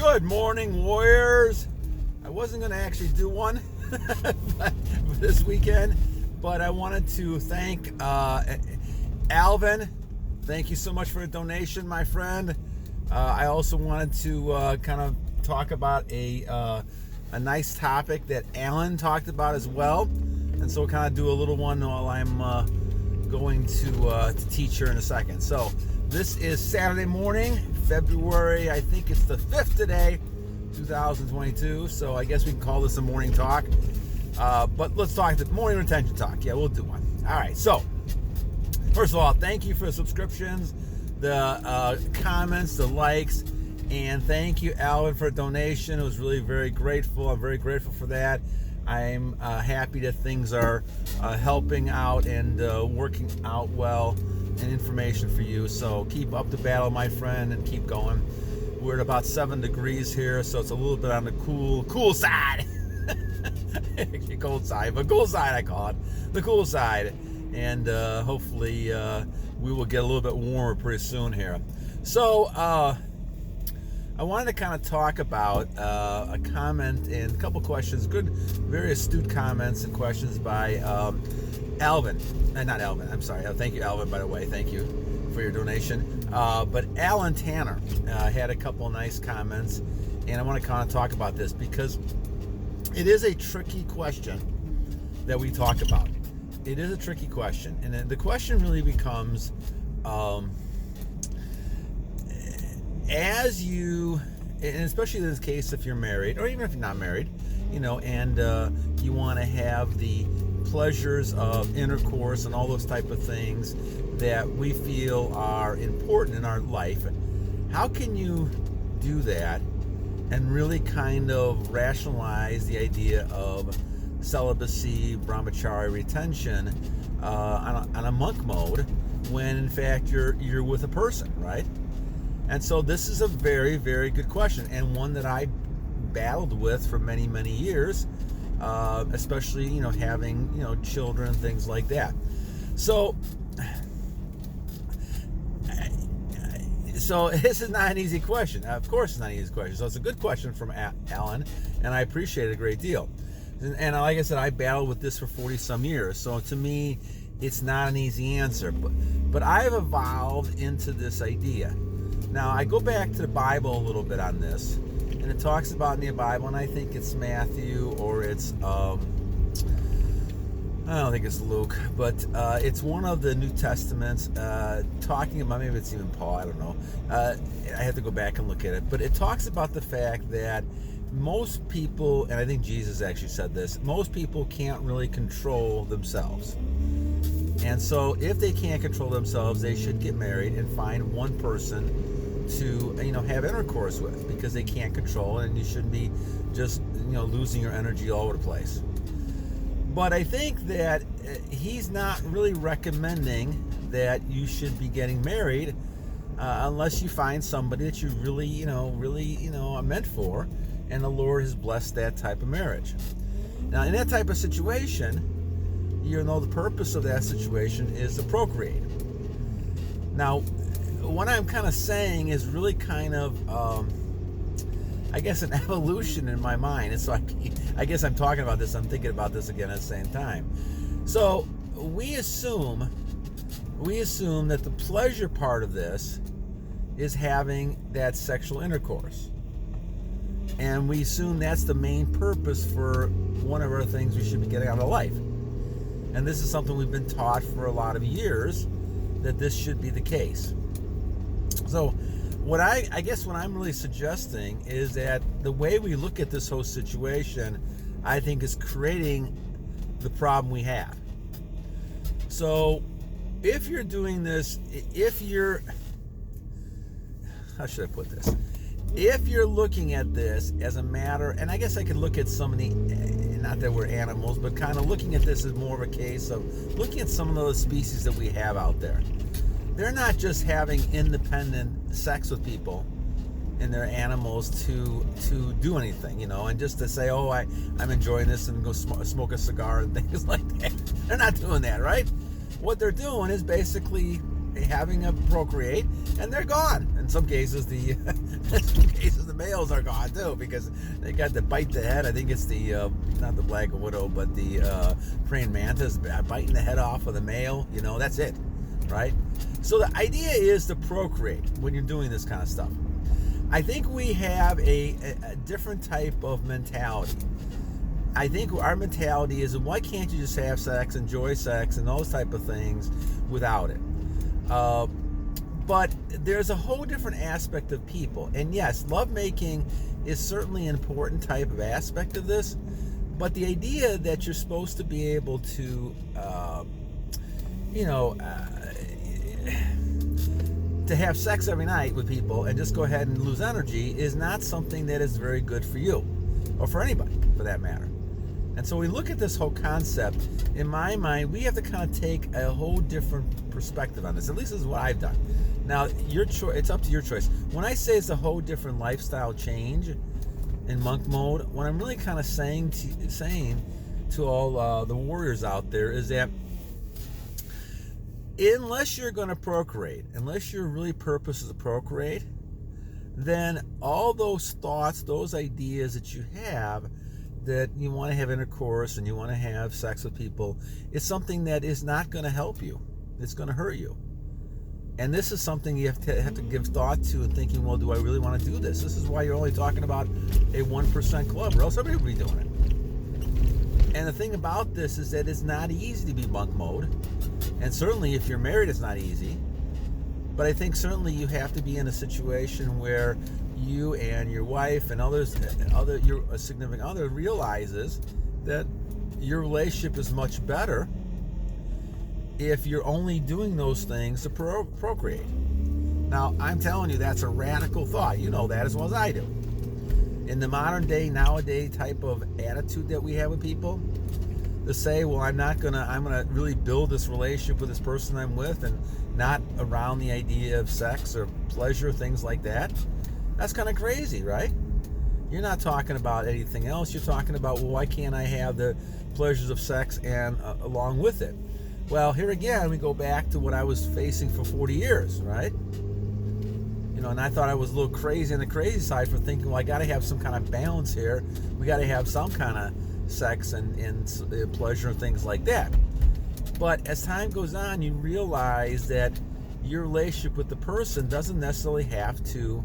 Good morning, Warriors. I wasn't going to actually do one this weekend, but I wanted to thank Alvin. Thank you so much for the donation, my friend. I also wanted to kind of talk about a nice topic that Alan talked about as well, and so we'll kind of do a little one while I'm going to teach her in a second. So this is Saturday morning, February, I think it's the 5th today, 2022. So I guess we can call this a morning talk. But let's talk the morning retention talk. Yeah, we'll do one. All right. So first of all, thank you for the subscriptions, the comments, the likes, and thank you, Alvin, for a donation. It was really very grateful. I'm very grateful for that. I'm happy that things are helping out and working out well and information for you. So keep up the battle, my friend, and keep going. We're at about 7 degrees here, so it's a little bit on the cool side. Cold side, but cool side I call it. The cool side. And hopefully we will get a little bit warmer pretty soon here. So I wanted to kind of talk about a comment and a couple questions, good, very astute comments and questions by Alvin. Not Alvin, I'm sorry. Thank you, Alvin, by the way. Thank you for your donation. But Alan Tanner had a couple nice comments, and I want to kind of talk about this because it is a tricky question that we talk about. It is a tricky question, and then the question really becomes, as you, and especially in this case if you're married, or even if you're not married, you know, and you want to have the pleasures of intercourse and all those type of things that we feel are important in our life, how can you do that and really kind of rationalize the idea of celibacy, brahmacharya, retention on a monk mode when in fact you're with a person, right? And so this is a very, very good question, and one that I battled with for many, many years, especially, you know, having, you know, children, things like that. So this is not an easy question. Of course it's not an easy question. So it's a good question from Alan, and I appreciate it a great deal. And like I said, I battled with this for 40 some years. So to me, it's not an easy answer, but I've evolved into this idea. Now, I go back to the Bible a little bit on this, and it talks about in the Bible, and I think it's Matthew or it's, I don't think it's Luke, but it's one of the New Testaments talking about, maybe it's even Paul, I don't know. I have to go back and look at it, but it talks about the fact that most people, and I think Jesus actually said this, most people can't really control themselves. And so if they can't control themselves, they should get married and find one person to, you know, have intercourse with, because they can't control it, and you shouldn't be just, you know, losing your energy all over the place. But I think that he's not really recommending that you should be getting married unless you find somebody that you really are meant for, and the Lord has blessed that type of marriage. Now, in that type of situation, you know, the purpose of that situation is to procreate. Now, what I'm kind of saying is really kind of, I guess, an evolution in my mind. And so I guess I'm talking about this, I'm thinking about this again at the same time. So we assume that the pleasure part of this is having that sexual intercourse. And we assume that's the main purpose for one of our things we should be getting out of life. And this is something we've been taught for a lot of years, that this should be the case. So what I guess what I'm really suggesting is that the way we look at this whole situation, I think, is creating the problem we have. So if you're doing this, how should I put this? If you're looking at this as a matter, and I guess I could look at some of the, not that we're animals, but kind of looking at this as more of a case of looking at some of those species that we have out there. They're not just having independent sex with people and their animals to do anything, you know, and just to say, oh, I'm enjoying this, and go smoke a cigar and things like that. They're not doing that, right? What they're doing is basically having a procreate, and they're gone. In some cases, the male tails are gone too, because they got to bite the head. I think it's the not the black widow, but the praying mantis biting the head off of the male. That's it, right? So the idea is to procreate when you're doing this kind of stuff. I think we have a different type of mentality. I think our mentality is, why can't you just have sex, enjoy sex, and those type of things without it? But there's a whole different aspect of people. And yes, lovemaking is certainly an important type of aspect of this. But the idea that you're supposed to be able to, to have sex every night with people and just go ahead and lose energy is not something that is very good for you, or for anybody for that matter. And so we look at this whole concept. In my mind, we have to kind of take a whole different perspective on this. At least this is what I've done. Now, your choice. It's up to your choice. When I say it's a whole different lifestyle change in monk mode, what I'm really kind of saying to all the warriors out there is that unless you're going to procreate, unless your really purpose is to procreate, then all those thoughts, those ideas that you have, that you want to have intercourse and you want to have sex with people, is something that is not going to help you. It's going to hurt you. And this is something you have to give thought to, and thinking, well, do I really want to do this? This is why you're only talking about a 1% club, or else everybody would be doing it. And the thing about this is that it's not easy to be monk mode. And certainly if you're married, it's not easy. But I think certainly you have to be in a situation where you and your wife and your significant other realizes that your relationship is much better if you're only doing those things to procreate. Now, I'm telling you, that's a radical thought. You know that as well as I do. In the modern day, nowadays type of attitude that we have with people, to say, well, I'm gonna really build this relationship with this person I'm with, and not around the idea of sex or pleasure, things like that. That's kind of crazy, right? You're not talking about anything else. You're talking about, well, why can't I have the pleasures of sex and along with it? Well, here again, we go back to what I was facing for 40 years, right? And I thought I was a little crazy on the crazy side for thinking, well, I got to have some kind of balance here. We got to have some kind of sex and pleasure and things like that. But as time goes on, you realize that your relationship with the person doesn't necessarily have to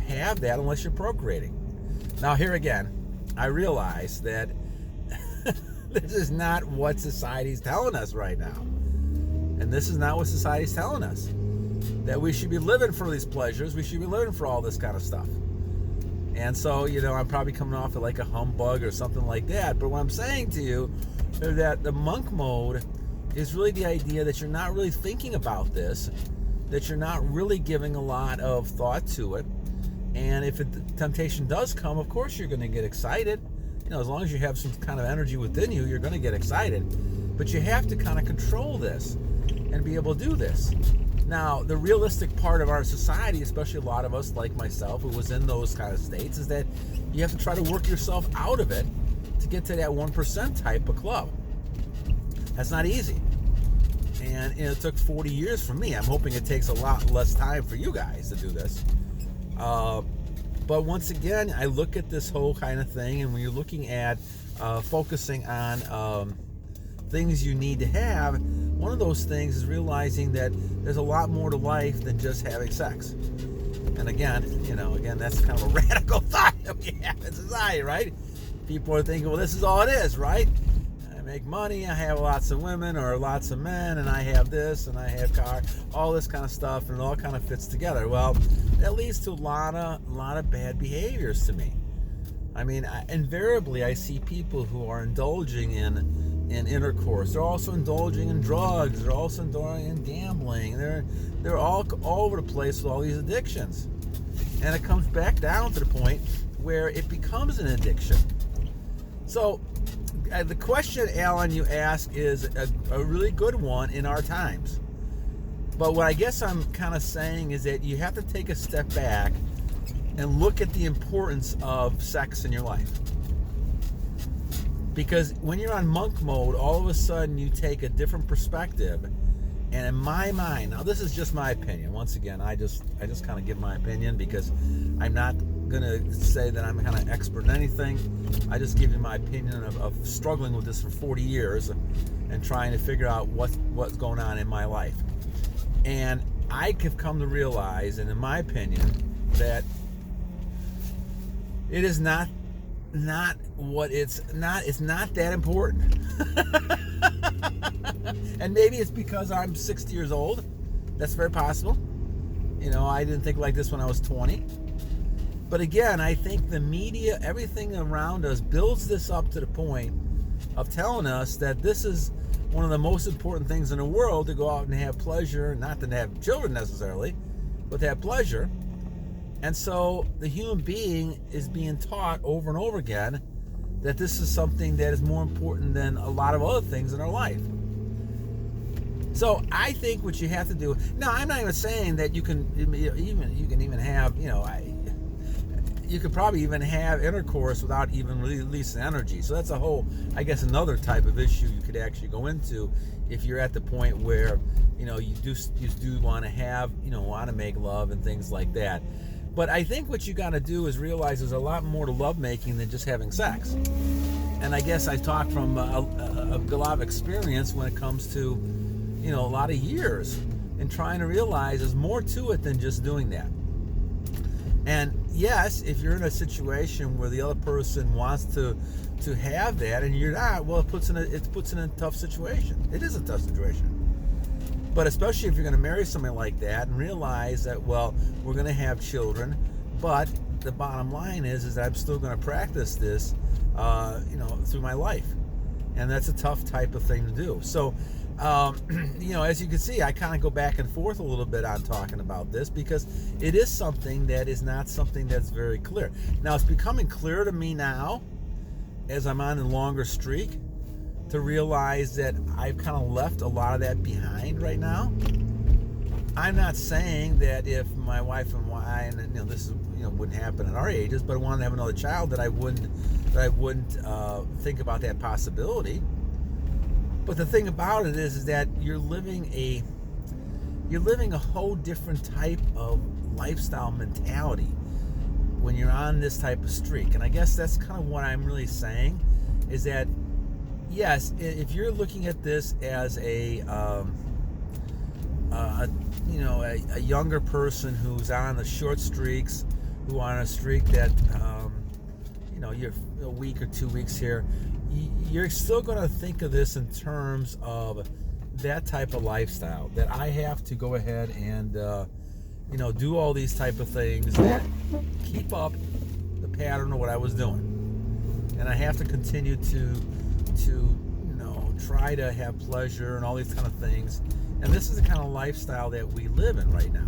have that unless you're procreating. Now, here again, I realize that this is not what society's telling us right now. And this is not what society's telling us. That we should be living for these pleasures. We should be living for all this kind of stuff. And so, I'm probably coming off like a humbug or something like that. But what I'm saying to you is that the monk mode is really the idea that you're not really thinking about this, that you're not really giving a lot of thought to it. And if temptation does come, of course you're going to get excited. As long as you have some kind of energy within you, you're going to get excited. But you have to kind of control this and be able to do this. Now, the realistic part of our society, especially a lot of us like myself who was in those kind of states, is that you have to try to work yourself out of it to get to that 1% type of club. That's not easy. And it took 40 years for me. I'm hoping it takes a lot less time for you guys to do this. But once again, I look at this whole kind of thing, and when you're looking at focusing on things you need to have, one of those things is realizing that there's a lot more to life than just having sex. And again, that's kind of a radical thought that we have in society, right? People are thinking, well, this is all it is, right? I make money, I have lots of women or lots of men, and I have this, and I have car, all this kind of stuff, and it all kind of fits together. Well, that leads to a lot of bad behaviors to me. I mean, invariably, I see people who are indulging in intercourse. They're also indulging in drugs. They're also indulging in gambling. They're all over the place with all these addictions. And it comes back down to the point where it becomes an addiction. So the question, Alan, you ask is a really good one in our times. But what I guess I'm kind of saying is that you have to take a step back and look at the importance of sex in your life. Because when you're on monk mode, all of a sudden you take a different perspective. And in my mind, now this is just my opinion. Once again, I just kind of give my opinion because I'm not going to say that I'm kind of expert in anything. I just give you my opinion of struggling with this for 40 years and trying to figure out what's going on in my life. And I have come to realize, and in my opinion, that it is not what it's not that important. And maybe it's because I'm 60 years old. That's very possible. I didn't think like this when I was 20. But again, I think the media, everything around us builds this up to the point of telling us that this is one of the most important things in the world, to go out and have pleasure, not to have children necessarily, but to have pleasure. And so the human being is being taught over and over again that this is something that is more important than a lot of other things in our life. So I think what you have to do now, I'm not even saying that you can even have, you could probably even have intercourse without even releasing energy. So that's a whole, I guess, another type of issue you could actually go into if you're at the point where you do want to have, want to make love and things like that. But I think what you got to do is realize there's a lot more to lovemaking than just having sex. And I guess I talk from a lot of experience when it comes to, a lot of years, and trying to realize there's more to it than just doing that. And yes, if you're in a situation where the other person wants to have that and you're not, well, it puts in a tough situation. It is a tough situation. But especially if you're going to marry somebody like that and realize that, well, we're going to have children, but the bottom line is that I'm still going to practice this, through my life. And that's a tough type of thing to do. So, as you can see, I kind of go back and forth a little bit on talking about this because it is something that is not something that's very clear. Now, it's becoming clear to me now, as I'm on a longer streak, to realize that I've kind of left a lot of that behind right now. I'm not saying that if my wife and I, and this is, wouldn't happen at our ages, but I wanted to have another child, that I wouldn't think about that possibility. But the thing about it is that you're living a whole different type of lifestyle mentality when you're on this type of streak. And I guess that's kind of what I'm really saying, is that yes, if you're looking at this as a younger person who's on the short streaks, who are on a streak that you're a week or 2 weeks here, you're still going to think of this in terms of that type of lifestyle, that I have to go ahead and do all these type of things that keep up the pattern of what I was doing, and I have to continue to try to have pleasure and all these kind of things. And this is the kind of lifestyle that we live in right now.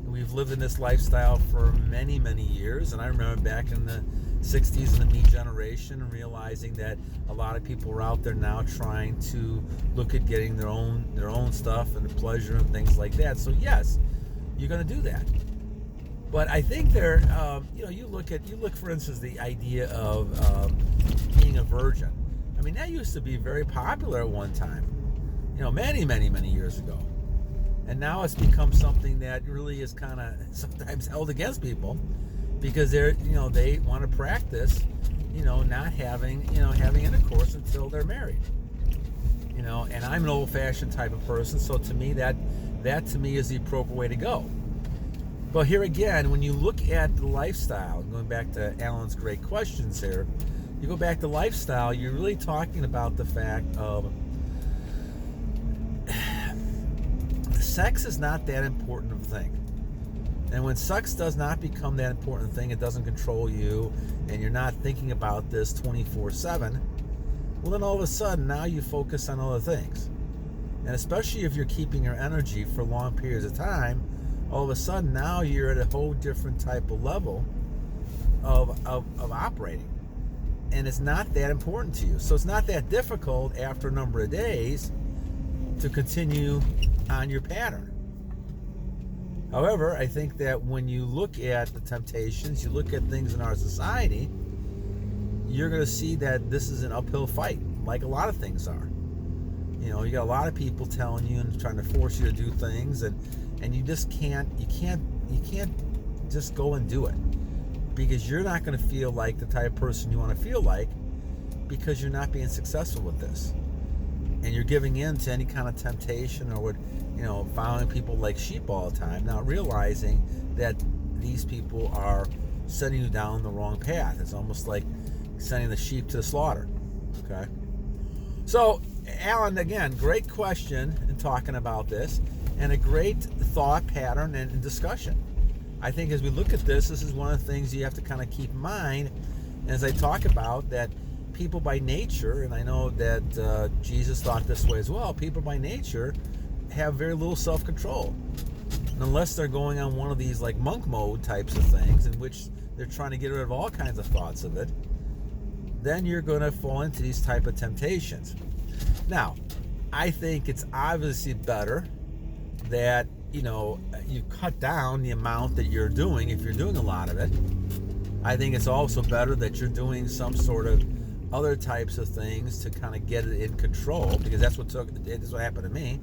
We've lived in this lifestyle for many, many years, and I remember back in the 60s and the me generation, and realizing that a lot of people are out there now trying to look at getting their own stuff and the pleasure and things like that. So yes, you're going to do that. But I think you look for instance the idea of being a virgin. I mean, that used to be very popular at one time, many, many, many years ago. And now it's become something that really is kind of sometimes held against people, because they want to practice, not having intercourse until they're married. And I'm an old-fashioned type of person, so to me that to me is the appropriate way to go. But here again, when you look at the lifestyle, going back to Alan's great questions here, you go back to lifestyle, you're really talking about the fact of sex is not that important of a thing. And when sex does not become that important thing, it doesn't control you, and you're not thinking about this 24/7, well, then all of a sudden, now you focus on other things. And especially if you're keeping your energy for long periods of time, all of a sudden, now you're at a whole different type of level of operating. And it's not that important to you. So it's not that difficult after a number of days to continue on your pattern. However, I think that when you look at the temptations, you look at things in our society, you're going to see that this is an uphill fight, like a lot of things are. You got a lot of people telling you and trying to force you to do things, and you just can't just go and do it. because you're not going to feel like the type of person you want to feel like, because you're not being successful with this, and you're giving in to any kind of temptation, or following people like sheep all the time, not realizing that these people are sending you down the wrong path. It's almost like sending the sheep to the slaughter. Okay, so Alan, again, great question in talking about this, and a great thought pattern and discussion. I think as we look at this is one of the things you have to kind of keep in mind as I talk about that people by nature, and I know that Jesus thought this way as well, people by nature have very little self-control. And unless they're going on one of these like monk mode types of things in which they're trying to get rid of all kinds of thoughts of it, then you're going to fall into these type of temptations. Now, I think it's obviously better that you cut down the amount that you're doing if you're doing a lot of it. I think it's also better that you're doing some sort of other types of things to kind of get it in control, because that's what happened to me.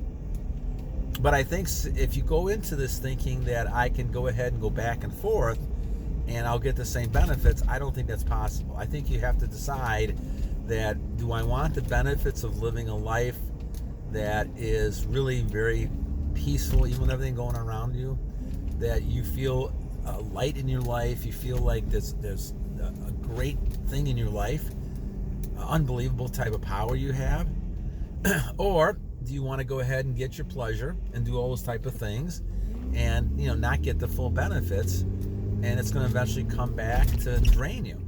But I think if you go into this thinking that I can go ahead and go back and forth and I'll get the same benefits, I don't think that's possible. I think you have to decide that, do I want the benefits of living a life that is really very peaceful, even with everything going on around you, that you feel light in your life, you feel like there's a great thing in your life, unbelievable type of power you have, or do you want to go ahead and get your pleasure and do all those type of things and not get the full benefits, and it's going to eventually come back to drain you?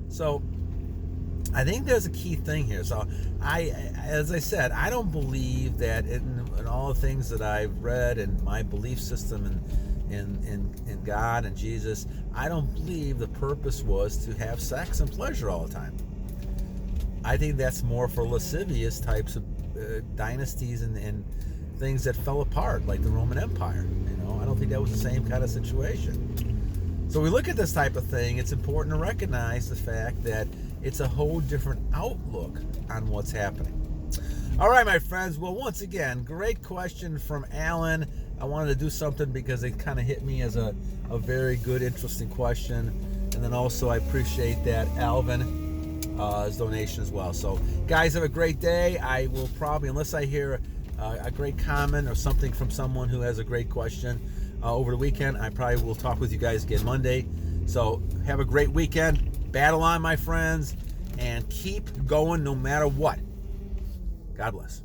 So I think there's a key thing here. So as I said, I don't believe that in all the things that I've read and my belief system in God and Jesus, I don't believe the purpose was to have sex and pleasure all the time. I think that's more for lascivious types of dynasties and things that fell apart, like the Roman Empire. I don't think that was the same kind of situation. So we look at this type of thing, it's important to recognize the fact that it's a whole different outlook on what's happening. All right, my friends. Well, once again, great question from Alan. I wanted to do something because it kind of hit me as a very good, interesting question. And then also I appreciate that Alvin his donation as well. So guys, have a great day. I will probably, unless I hear a great comment or something from someone who has a great question over the weekend, I probably will talk with you guys again Monday. So have a great weekend. Battle on, my friends, and keep going no matter what. God bless.